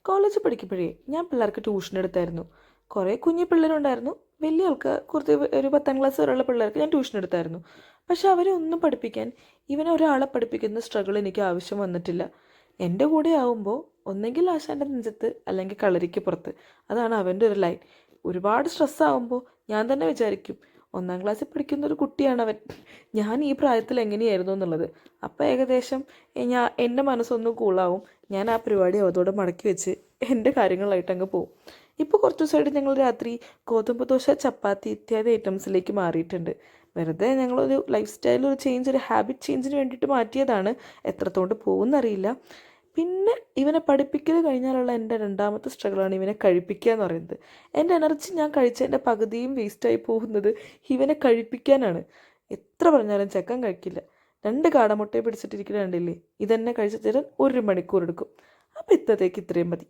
കോളേജിൽ പഠിക്കുമ്പോഴേ ഞാൻ പിള്ളേർക്ക് ട്യൂഷൻ എടുത്തായിരുന്നു. കുറേ കുഞ്ഞു പിള്ളേരുണ്ടായിരുന്നു. വലിയ ആൾക്ക് കുറച്ച് ഒരു 10ാം ക്ലാസ് വരെയുള്ള പിള്ളേർക്ക് ഞാൻ ട്യൂഷൻ എടുത്തായിരുന്നു. പക്ഷെ അവരെ ഒന്നും പഠിപ്പിക്കാൻ ഇവനെ ഒരാളെ പഠിപ്പിക്കുന്ന സ്ട്രഗിൾ എനിക്ക് ആവശ്യം വന്നിട്ടില്ല. എൻ്റെ കൂടെ ആവുമ്പോൾ ഒന്നെങ്കിൽ ആശാൻ്റെ നെഞ്ചത്ത് അല്ലെങ്കിൽ കളരിക്ക് പുറത്ത്. അതാണ് അവൻ്റെ ഒരു ലൈൻ. ഒരുപാട് സ്ട്രെസ്സാവുമ്പോൾ ഞാൻ തന്നെ വിചാരിക്കും, 1ാം ക്ലാസ്സിൽ പഠിക്കുന്ന ഒരു കുട്ടിയാണവൻ, ഞാൻ ഈ പ്രായത്തിൽ എങ്ങനെയായിരുന്നു എന്നുള്ളത്. അപ്പോൾ ഏകദേശം എൻ്റെ മനസ്സൊന്ന് കൂളാവും. ഞാൻ ആ പരിപാടി അതോടെ മടക്കി വെച്ച് എൻ്റെ കാര്യങ്ങളായിട്ട് അങ്ങ് പോകും. ഇപ്പോൾ കുറച്ച് ദിവസമായിട്ട് ഞങ്ങൾ രാത്രി ഗോതമ്പ് ദോശ, ചപ്പാത്തി ഇത്യാദി ഐറ്റംസിലേക്ക് മാറിയിട്ടുണ്ട്. വെറുതെ ഞങ്ങളൊരു ലൈഫ് സ്റ്റൈൽ ഒരു ചേഞ്ച്, ഒരു ഹാബിറ്റ് ചേഞ്ചിന് വേണ്ടിയിട്ട് മാറ്റിയതാണ്. എത്രത്തോണ്ട് പോകുമെന്നറിയില്ല. പിന്നെ ഇവനെ പഠിപ്പിക്കൽ കഴിഞ്ഞാലുള്ള എൻ്റെ രണ്ടാമത്തെ സ്ട്രഗിളാണ് ഇവനെ കഴിപ്പിക്കുക എന്ന് പറയുന്നത്. എൻ്റെ എനർജി ഞാൻ കഴിച്ചതിൻ്റെ പകുതിയും വേസ്റ്റായി പോകുന്നത് ഇവനെ കഴിപ്പിക്കാനാണ്. എത്ര പറഞ്ഞാലും ചെക്കൻ കഴിക്കില്ല. 2 കാടമുട്ടയെ പിടിച്ചിട്ടിരിക്കുന്ന കണ്ടില്ലേ, ഇതെന്നെ കഴിച്ചു തരാൻ 1 മണിക്കൂർ എടുക്കും. അപ്പോൾ ഇത്രയും മതി.